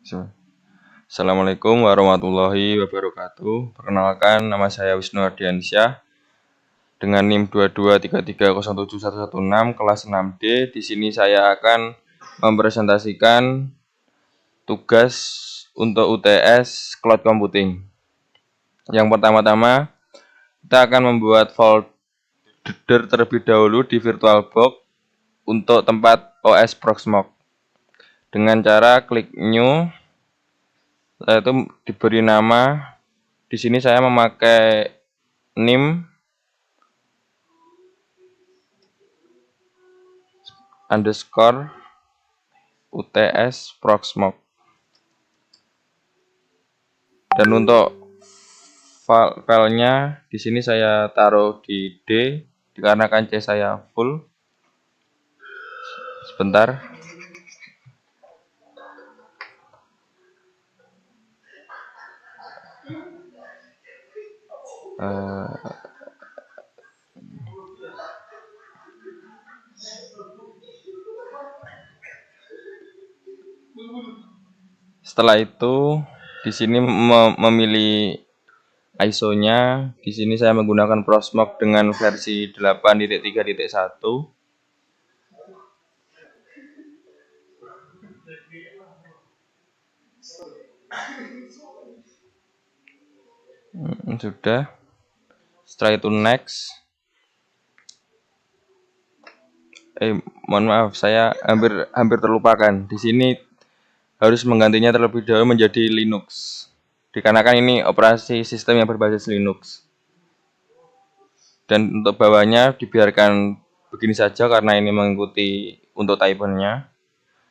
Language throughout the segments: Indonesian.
Assalamualaikum warahmatullahi wabarakatuh. Perkenalkan, nama saya Wisnu Ardiansyah dengan NIM 223307116 kelas 6D. Di sini saya akan mempresentasikan tugas untuk UTS Cloud Computing. Yang pertama-tama, kita akan membuat folder terlebih dahulu di VirtualBox untuk tempat OS Proxmox. Dengan cara klik New, setelah itu diberi nama. Di sini saya memakai NIM underscore UTS Proxmox. Dan untuk filenya di sini saya taruh di D dikarenakan C saya full. Sebentar. Setelah itu di sini memilih ISO-nya. Di sini saya menggunakan Proxmox dengan versi 8.3.1. Sudah. Setelah itu next. Mohon maaf, saya hampir terlupakan. Di sini harus menggantinya terlebih dahulu menjadi Linux. Dikarenakan ini operasi sistem yang berbasis Linux. Dan untuk bawahnya dibiarkan begini saja karena ini mengikuti untuk type-nya.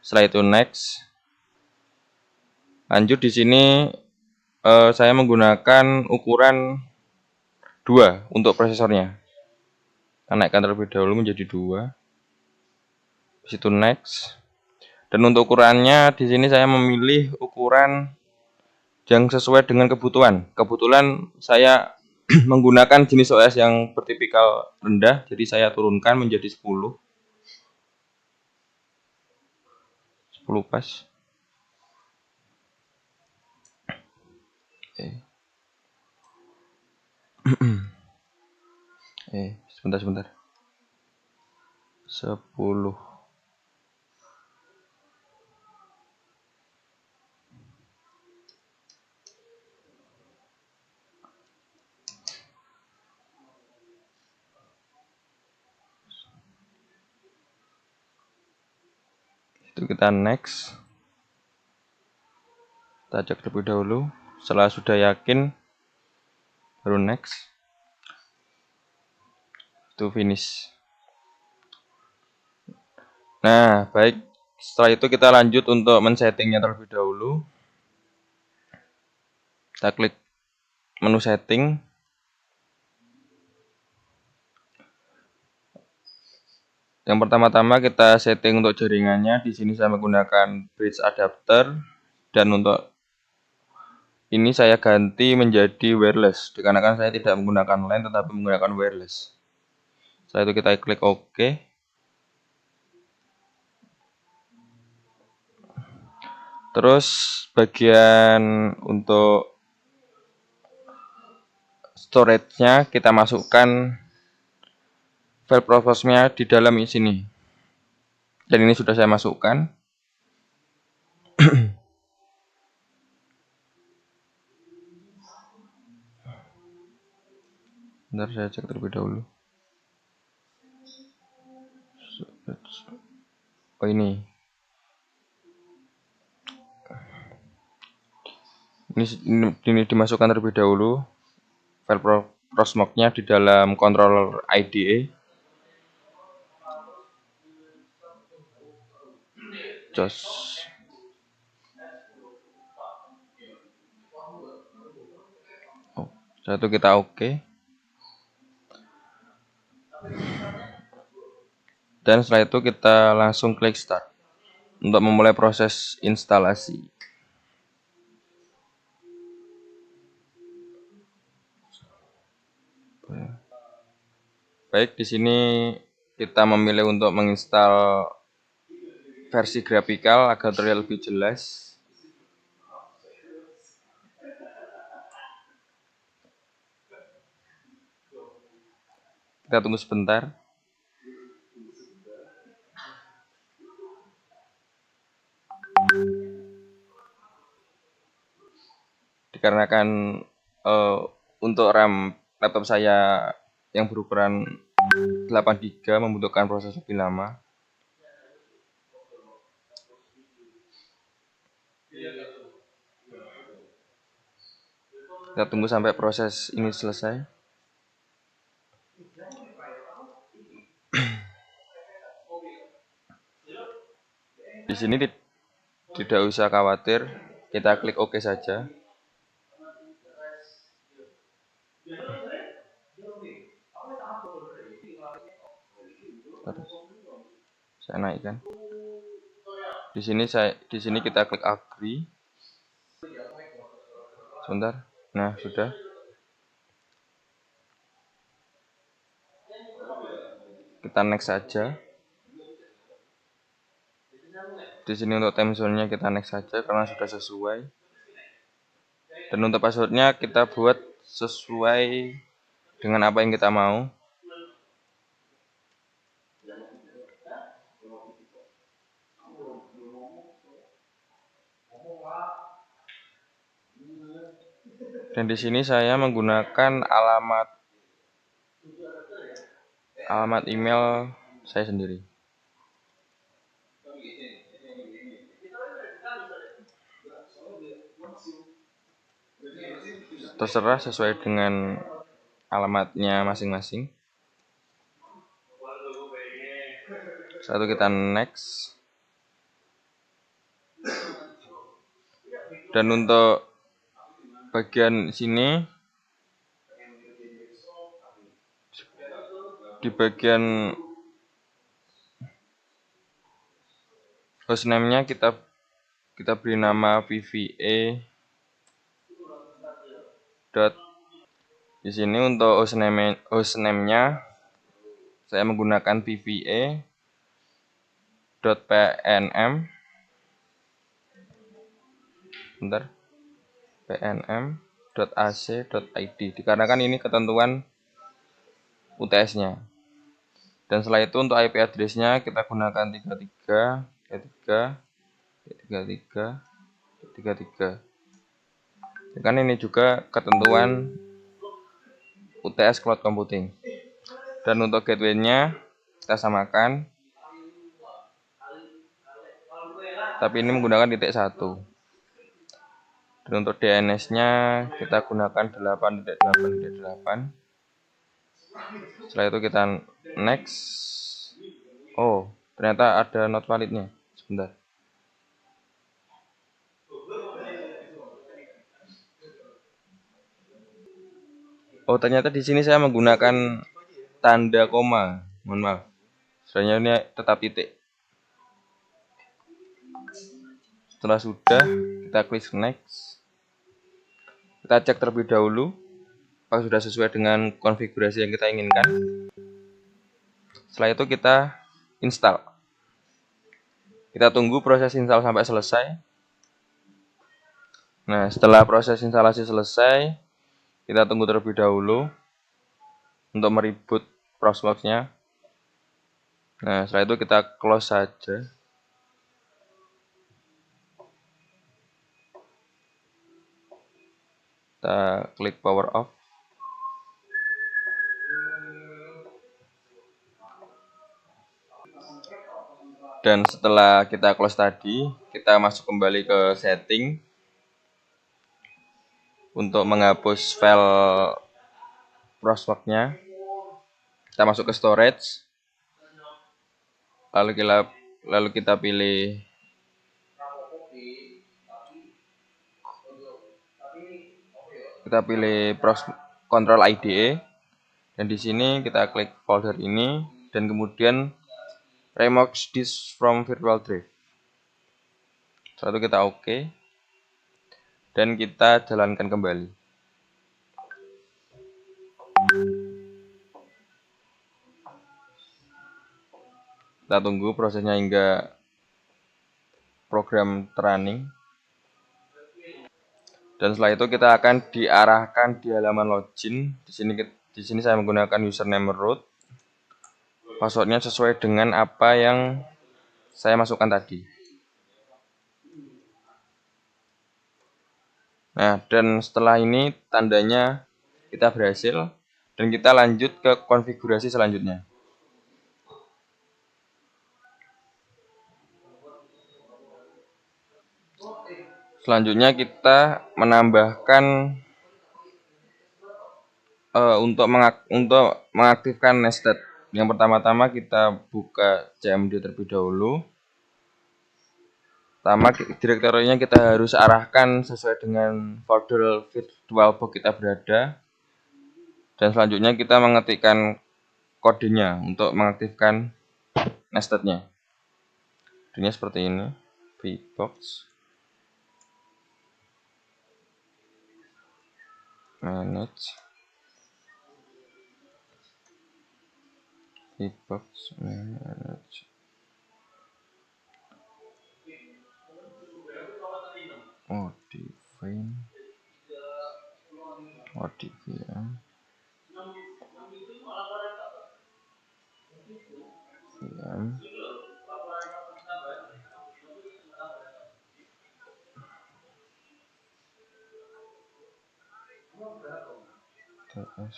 Setelah itu next. Lanjut di sini saya menggunakan ukuran 2 untuk prosesornya. Kita naikkan terlebih dahulu menjadi 2. Di situ next. Dan untuk ukurannya di sini saya memilih ukuran yang sesuai dengan kebutuhan. Kebetulan saya menggunakan jenis OS yang bertipikal rendah, jadi saya turunkan menjadi 10. 10 pas. Sebentar. 10. Itu kita next. Kita cek terlebih dahulu. Setelah sudah yakin, baru next. Itu finish. Nah, baik. Setelah itu kita lanjut untuk men-settingnya terlebih dahulu. Kita klik menu setting. Yang pertama-tama kita setting untuk jaringannya. Di sini saya menggunakan bridge adapter dan untuk ini saya ganti menjadi wireless. Dikarenakan saya tidak menggunakan LAN tetapi menggunakan wireless. Setelah itu kita klik OK. Terus bagian untuk storage-nya kita masukkan file process-nya di dalam sini. Dan ini sudah saya masukkan. Bentar saya cek terlebih dahulu. Oh ini dimasukkan terlebih dahulu file Proxmox-nya di dalam controller IDE. Jos. Setelah itu kita OK. Dan setelah itu kita langsung klik start untuk memulai proses instalasi. Baik, di sini kita memilih untuk menginstal versi grafikal agar terlihat lebih jelas. Kita tunggu sebentar. Dikarenakan untuk RAM laptop saya yang berukuran 8 GB membutuhkan proses lebih lama. Kita tunggu sampai proses ini selesai. Di sini tidak usah khawatir, kita klik OK saja. Saya naikkan. Di sini kita klik agree. Sebentar. Nah, sudah. Kita next saja. Di sini untuk time zone-nya kita next saja karena sudah sesuai. Dan untuk password-nya kita buat sesuai dengan apa yang kita mau. Dan di sini saya menggunakan alamat email saya sendiri. Terserah sesuai dengan alamatnya masing-masing. Satu kita next. Dan untuk bagian sini, di bagian hostname-nya kita beri nama VVA. Di sini untuk hostname-nya saya menggunakan VVA.pnm. Bentar. pnm.ac.id dikarenakan ini ketentuan UTS-nya. Dan setelah itu untuk IP address-nya kita gunakan 33.33.33.33. Kan ini juga ketentuan UTS Cloud Computing. Dan untuk gateway-nya kita samakan. Tapi ini menggunakan .1. Dan untuk DNS-nya kita gunakan 8.8.8. Setelah itu kita next. Oh, ternyata ada not valid-nya. Sebentar. Oh, ternyata di sini saya menggunakan tanda koma. Mohon maaf. Sebenarnya ini tetap titik. Setelah sudah, kita klik next. Kita cek terlebih dahulu apakah sudah sesuai dengan konfigurasi yang kita inginkan. Setelah itu kita install. Kita tunggu proses install sampai selesai. Nah, setelah proses instalasi selesai, kita tunggu terlebih dahulu untuk mereboot Proxmox-nya. Nah, setelah itu kita close saja. Kita klik power off. Dan setelah kita close tadi, kita masuk kembali ke setting untuk menghapus file Proxmox-nya. Kita masuk ke storage. Lalu kita pilih Control IDE. Dan di sini kita klik folder ini dan kemudian remove disk from virtual drive. Setelah itu kita OK dan kita jalankan kembali. Kita tunggu prosesnya hingga program running. Dan setelah itu kita akan diarahkan di halaman login. Di sini saya menggunakan username root. passwordnya sesuai dengan apa yang saya masukkan tadi. Nah, dan setelah ini tandanya kita berhasil dan kita lanjut ke konfigurasi selanjutnya. Selanjutnya kita menambahkan untuk mengaktifkan nested. Yang pertama-tama kita buka CMD terlebih dahulu. Pertama direktorinya kita harus arahkan sesuai dengan folder VirtualBox kita berada. Dan selanjutnya kita mengetikkan kodenya untuk mengaktifkan nestednya. Kodenya seperti ini, vbox manage vbox manage modifine modifm vm ts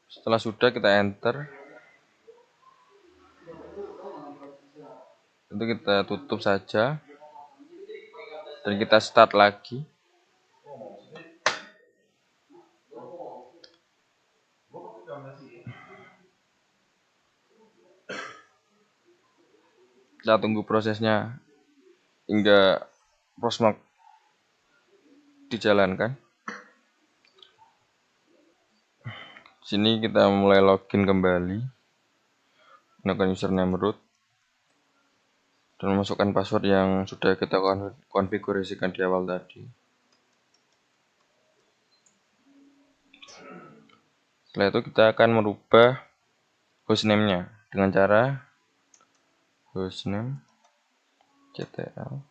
Setelah sudah kita enter, itu kita tutup saja dan kita start lagi. Kita tunggu prosesnya hingga Proxmox dijalankan. Sini kita mulai login kembali, menggunakan username root dan memasukkan password yang sudah kita konfigurasikan di awal tadi. Setelah itu kita akan merubah hostname-nya dengan cara hostname ctl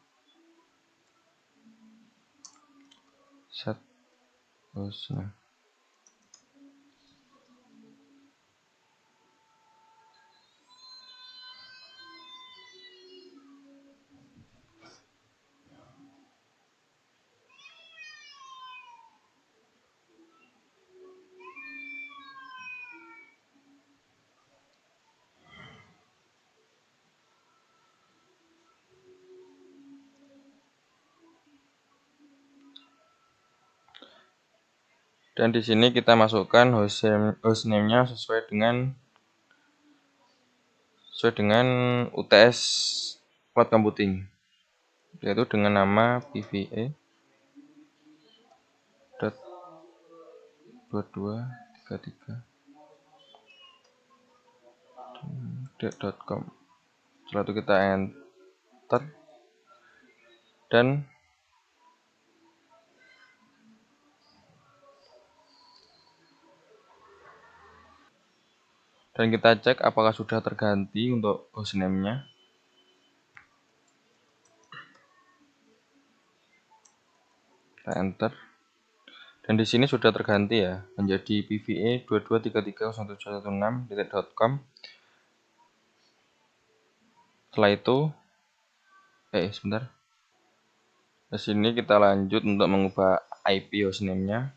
set hostname. Dan di sini kita masukkan hostname-nya sesuai dengan UTS Cloud Computing, yaitu dengan nama pva.2233.com. Setelah itu kita enter dan kita cek apakah sudah terganti untuk hostname-nya. Kita enter. Dan di sini sudah terganti ya, menjadi pva 22330716.com. Setelah itu, sebentar. Di sini kita lanjut untuk mengubah IP hostname-nya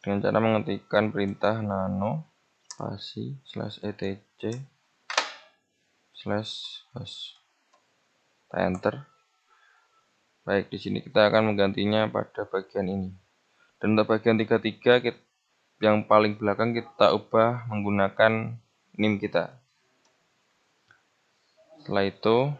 dengan cara mengetikkan perintah nano spasi /etc/host. Kita enter. Baik, di sini kita akan menggantinya pada bagian ini. Dan untuk bagian 33 yang paling belakang kita ubah menggunakan NIM kita. Setelah itu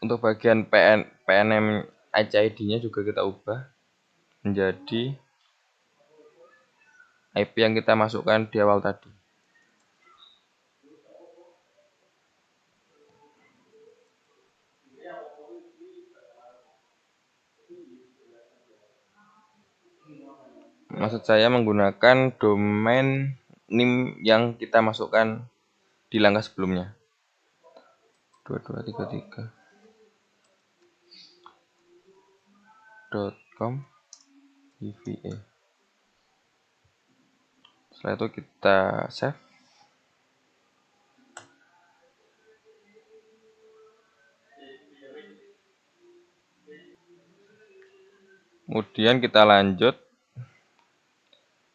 untuk bagian PNM HID-nya juga kita ubah menjadi IP yang kita masukkan di awal tadi. Maksud saya menggunakan domain NIM yang kita masukkan di langkah sebelumnya. 2233.com IVE. Setelah itu kita save. Kemudian kita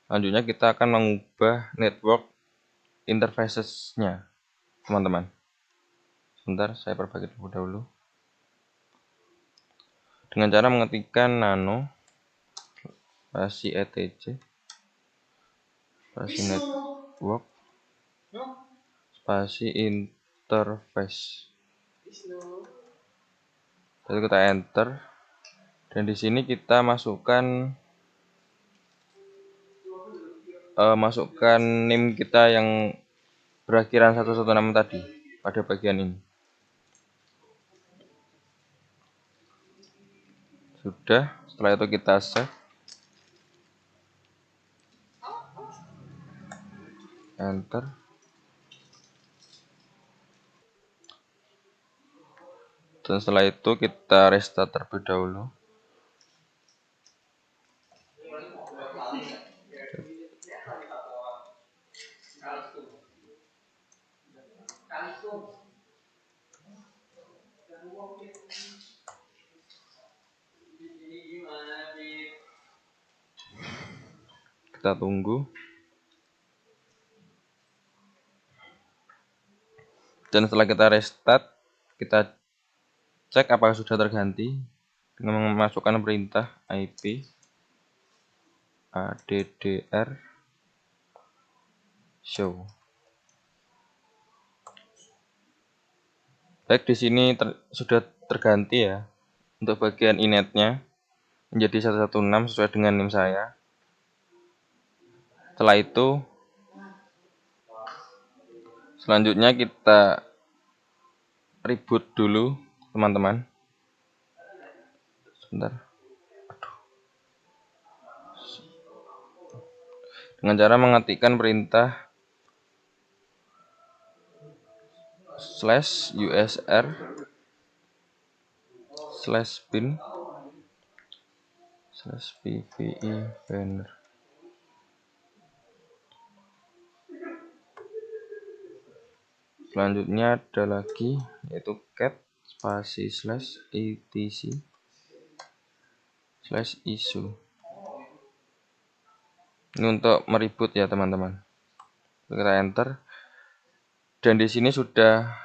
Selanjutnya kita akan mengubah network interfaces-nya, teman-teman. Sebentar, saya perbaiki dahulu. Dengan cara mengetikkan nano spasi etc spasi network spasi interface. Lalu kita enter. Dan di sini kita masukkan NIM kita yang berakhiran 116 tadi pada bagian ini. Sudah, setelah itu kita save. Enter. Dan setelah itu kita restart terlebih dahulu. Kita tunggu. Dan setelah kita restart, kita cek apakah sudah terganti dengan memasukkan perintah IP addr show. Baik, di sini sudah terganti ya untuk bagian inetnya menjadi 116 sesuai dengan NIM saya. Setelah itu, selanjutnya kita reboot dulu, teman-teman. Sebentar. Dengan cara mengetikkan perintah /usr/bin/pve-banner. Selanjutnya ada lagi yaitu cat spasi /etc/issue. Ini untuk mereboot ya teman-teman. Kita enter. Dan di sini sudah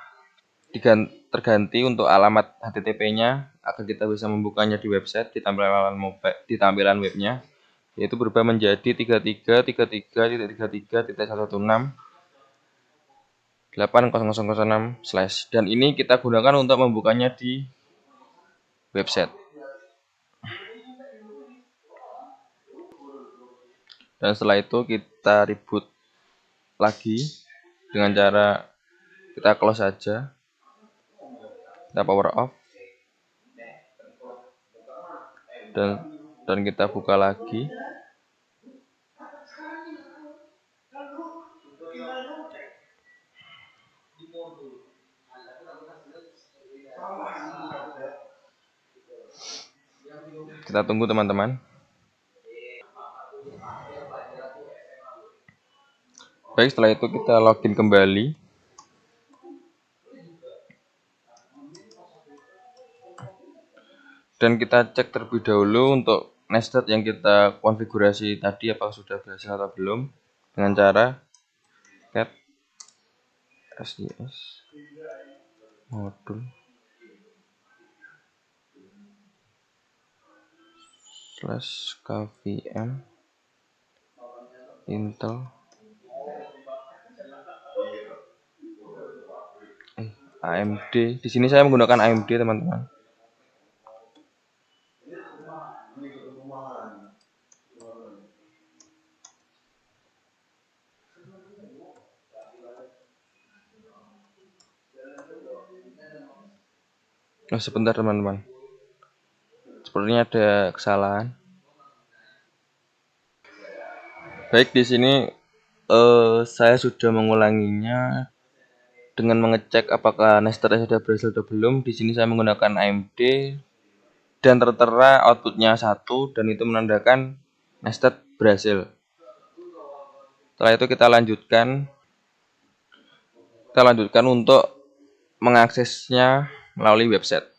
terganti untuk alamat HTTP-nya agar kita bisa membukanya di website di tampilan webnya, yaitu berubah menjadi 33.33.33.116/8006/. Dan ini kita gunakan untuk membukanya di website. Dan setelah itu kita reboot lagi dengan cara kita close saja, kita power off, dan kita buka lagi. Kita tunggu teman-teman. Baik, setelah itu kita login kembali. Dan kita cek terlebih dahulu untuk nested yang kita konfigurasi tadi apakah sudah berhasil atau belum, dengan cara cat sys modul /kvm intel AMD. Di sini saya menggunakan AMD, teman-teman. Oh, sebentar teman-teman. Sepertinya ada kesalahan. Baik, di sini saya sudah mengulanginya dengan mengecek apakah nesternya sudah berhasil atau belum. Di sini saya menggunakan AMD dan tertera outputnya 1 dan itu menandakan nested berhasil. Setelah itu kita lanjutkan untuk mengaksesnya melalui website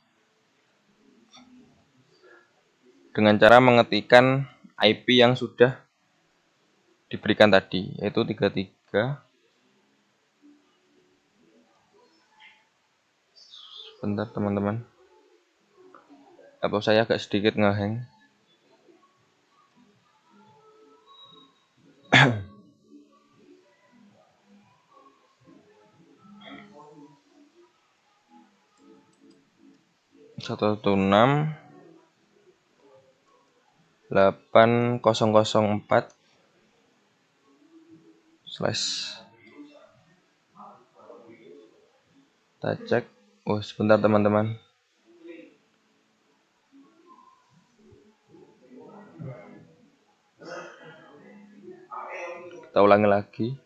dengan cara mengetikkan IP yang sudah diberikan tadi, yaitu 33. Bentar teman-teman, laptop saya agak sedikit ngehang. Satu enam 8004 slash. Kita cek. Oh, sebentar teman-teman. Kita ulangi lagi.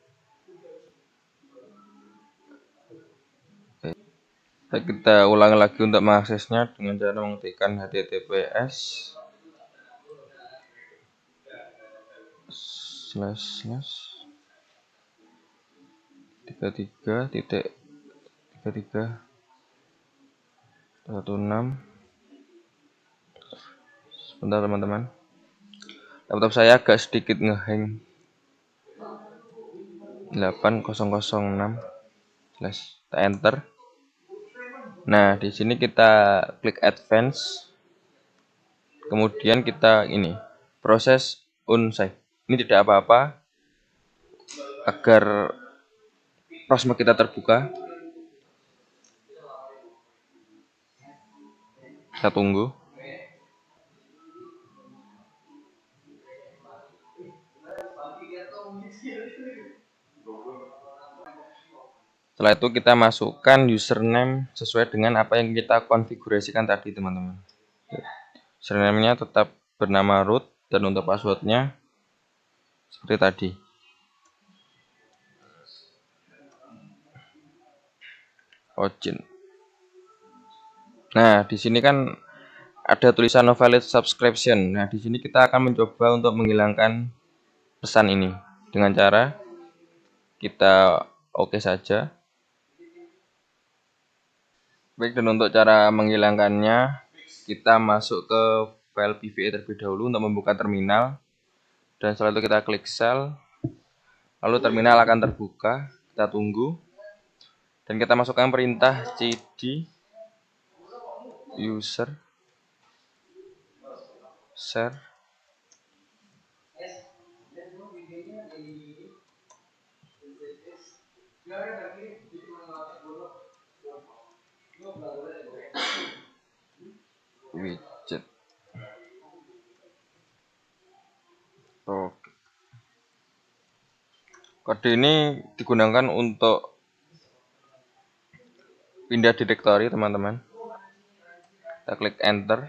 Kita ulangi lagi untuk mengaksesnya dengan cara mengetikkan https://33.33.16. Sebentar teman-teman. Laptop saya agak sedikit ngehang. 8006 slash. Kita enter. Nah, di sini kita klik advance. Kemudian kita proses unsave. Ini tidak apa-apa agar Proxmox kita terbuka. Kita tunggu. Setelah itu kita masukkan username sesuai dengan apa yang kita konfigurasikan tadi, teman-teman. Username-nya tetap bernama root dan untuk passwordnya seperti tadi. Login. Nah, di sini kan ada tulisan no valid subscription. Nah, di sini kita akan mencoba untuk menghilangkan pesan ini dengan cara kita oke saja. Baik, dan untuk cara menghilangkannya, kita masuk ke file PVA terlebih dahulu untuk membuka terminal. Dan setelah itu kita klik sel. Lalu terminal akan terbuka. Kita tunggu. Dan kita masukkan perintah cd user share widget. Oke. Kode ini digunakan untuk pindah direktori, teman-teman. Kita klik enter.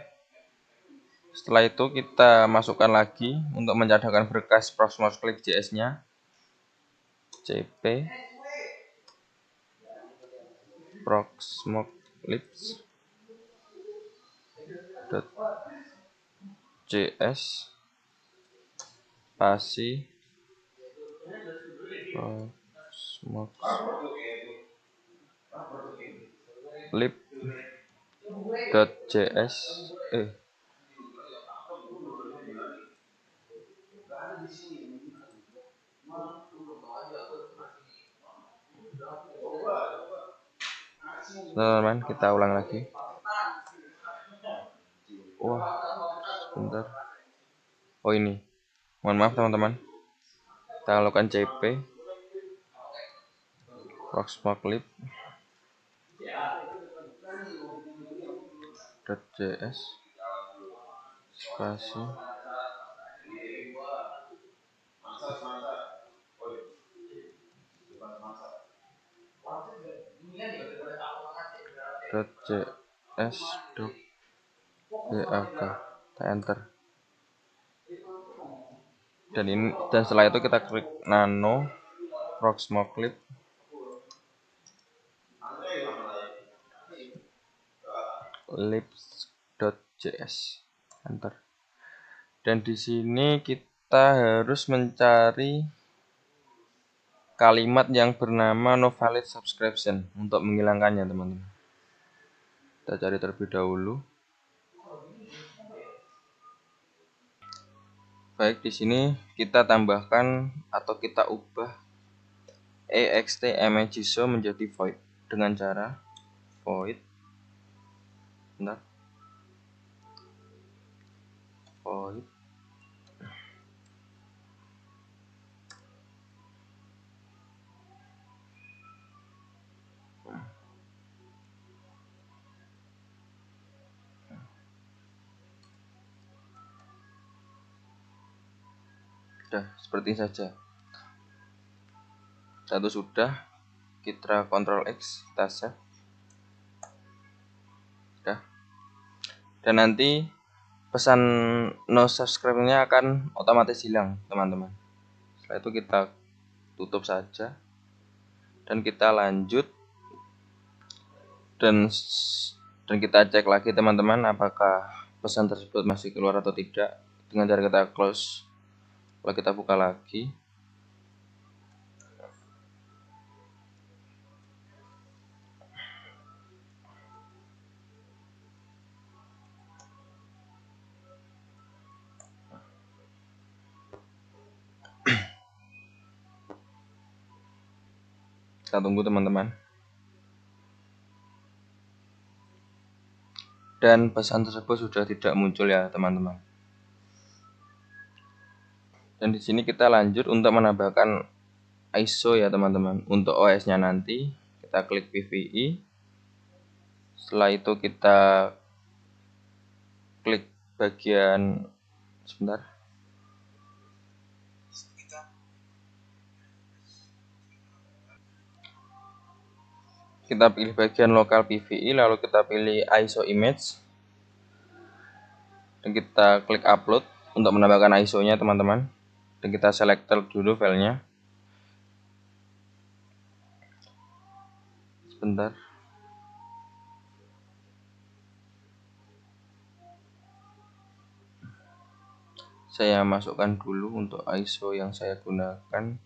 Setelah itu kita masukkan lagi untuk mencadangkan berkas Proxmox Click JS-nya. cp Proxmox Clips .js spasi Proxmox lib.js teman-teman, kita ulang lagi. Wah, sebentar. Oh, ini. Mohon maaf teman-teman. Kita lakukan cp Proxmox lib.js spasi .js s doc bak, kita enter. Dan setelah itu kita klik nano Proximo Clip. Libs.js, enter. Dan di sini kita harus mencari kalimat yang bernama no valid subscription untuk menghilangkannya, teman-teman. Kita cari terlebih dahulu. Baik, di sini kita tambahkan atau kita ubah ext imageso menjadi void dengan cara void. Bentar. Void. Sudah, seperti ini saja. Satu sudah, kita Ctrl X, kita save. Sudah. Dan nanti pesan no subscribe-nya akan otomatis hilang, teman-teman. Setelah itu kita tutup saja dan kita lanjut dan kita cek lagi, teman-teman, apakah pesan tersebut masih keluar atau tidak dengan cara kita close. Kalau kita buka lagi, kita tunggu, teman-teman. Dan pesan tersebut sudah tidak muncul ya, teman-teman. Dan di sini kita lanjut untuk menambahkan ISO ya, teman-teman. Untuk OS-nya nanti kita klik PVI. Setelah itu kita klik bagian sebentar. Kita pilih bagian lokal PVI, lalu kita pilih ISO image. Dan kita klik upload untuk menambahkan ISO-nya, teman-teman. Dan kita select dulu filenya. Sebentar. Saya masukkan dulu untuk ISO yang saya gunakan.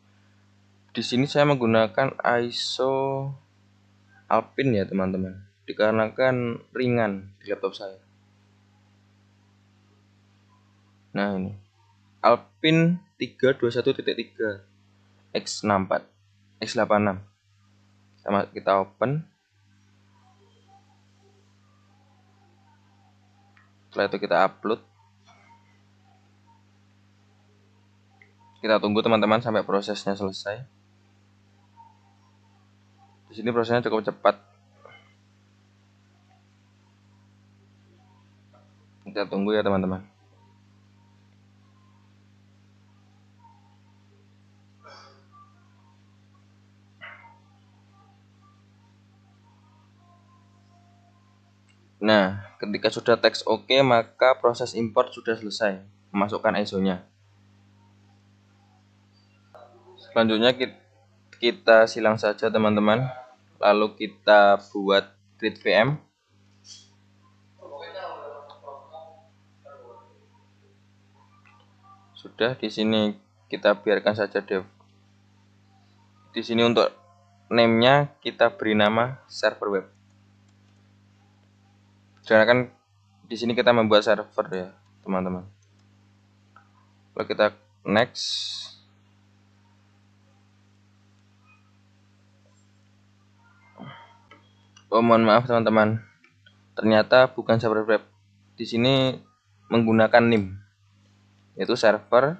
Di sini saya menggunakan ISO Alpine ya, teman-teman. Dikarenakan ringan di laptop saya. Nah, ini Alpine 321.3 X64 X86. Kita open. Setelah itu kita upload. Kita tunggu, teman-teman, sampai prosesnya selesai. Di sini prosesnya cukup cepat. Kita tunggu ya, teman-teman. Nah, ketika sudah teks OK, maka proses import sudah selesai. Memasukkan ISO-nya. Selanjutnya kita silang saja, teman-teman. Lalu kita buat grid VM. Sudah, di sini kita biarkan saja dev. Di sini untuk name-nya kita beri nama server web. Karena kan di sini kita membuat server ya, teman-teman. Kalau kita next. Oh, mohon maaf, teman-teman. Ternyata bukan server web. Di sini menggunakan NIM, yaitu server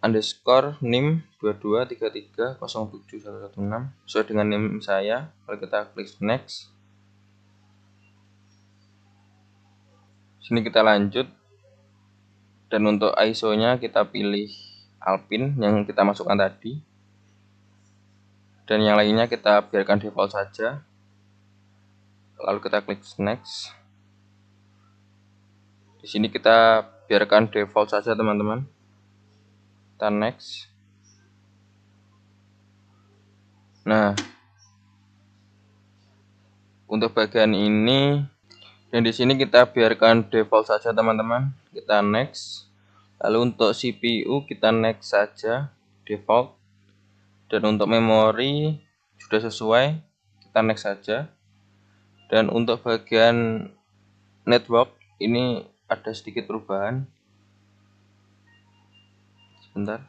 underscore NIM 22330716 sesuai dengan NIM saya. Kalau kita klik next. Sini kita lanjut. Dan untuk ISO-nya kita pilih Alpine yang kita masukkan tadi. Dan yang lainnya kita biarkan default saja. lalu kita klik next. Di sini kita biarkan default saja teman-teman. Kita next. Nah, untuk bagian ini dan di sini kita biarkan default saja teman-teman. Kita next. Lalu untuk CPU kita next saja default. Dan untuk memori sudah sesuai, kita next saja. Dan untuk bagian network ini ada sedikit perubahan. Sebentar.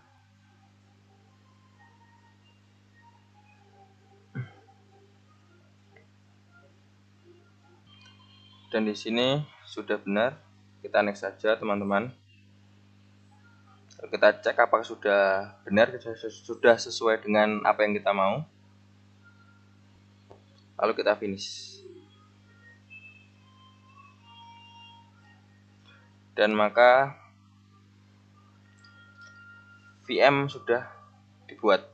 Dan di sini sudah benar, kita next saja teman-teman. Kita cek apakah sudah benar, sudah sesuai dengan apa yang kita mau. Lalu kita finish. Dan maka VM sudah dibuat.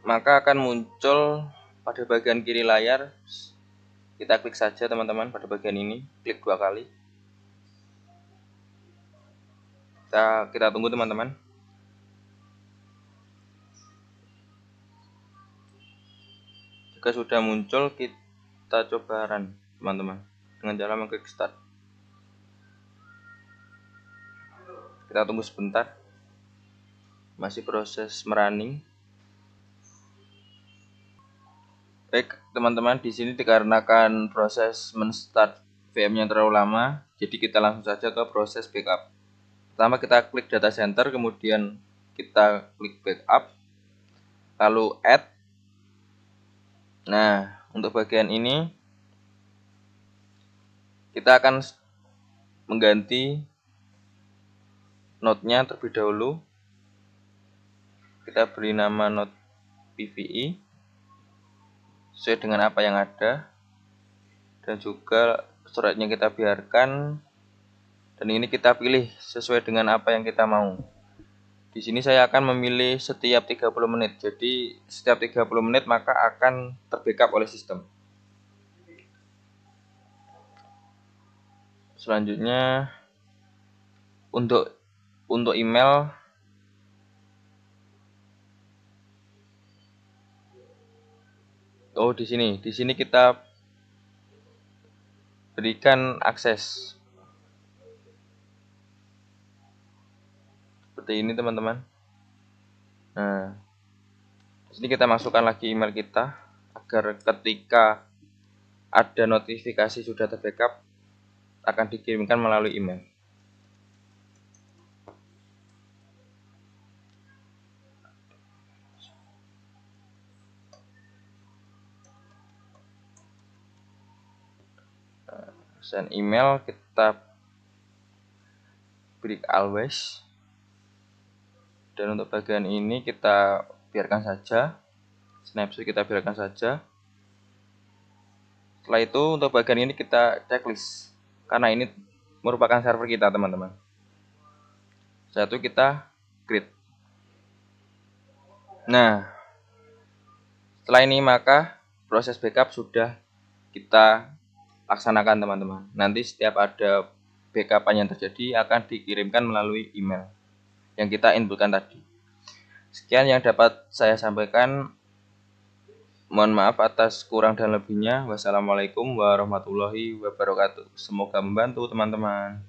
Maka akan muncul pada bagian kiri layar. Kita klik saja teman-teman pada bagian ini, klik 2 kali. Kita tunggu teman-teman. Jika sudah muncul, kita coba run teman-teman dengan cara mengklik start. Kita tunggu sebentar, masih proses merunning. Baik teman-teman, di sini dikarenakan proses menstart VM-nya terlalu lama, jadi kita langsung saja ke proses backup. Pertama kita klik data center, kemudian kita klik backup, lalu add. Nah, untuk bagian ini kita akan mengganti node-nya terlebih dahulu. Kita beri nama node PVE sesuai dengan apa yang ada, dan juga storage-nya kita biarkan, dan ini kita pilih sesuai dengan apa yang kita mau. Di sini saya akan memilih setiap 30 menit. Jadi setiap 30 menit maka akan terbackup oleh sistem. Selanjutnya untuk email, di sini kita berikan akses seperti ini teman-teman. Nah, di sini kita masukkan lagi email kita agar ketika ada notifikasi sudah terbackup akan dikirimkan melalui email. Send email kita beri always. Dan untuk bagian ini kita biarkan saja, snapshot kita biarkan saja. Setelah itu untuk bagian ini kita checklist, karena ini merupakan server kita teman-teman. Satu kita create. Nah, setelah ini maka proses backup sudah kita laksanakan teman-teman. Nanti setiap ada backupan yang terjadi akan dikirimkan melalui email yang kita inputkan tadi. Sekian yang dapat saya sampaikan. Mohon maaf atas kurang dan lebihnya. Wassalamualaikum warahmatullahi wabarakatuh. Semoga membantu teman-teman.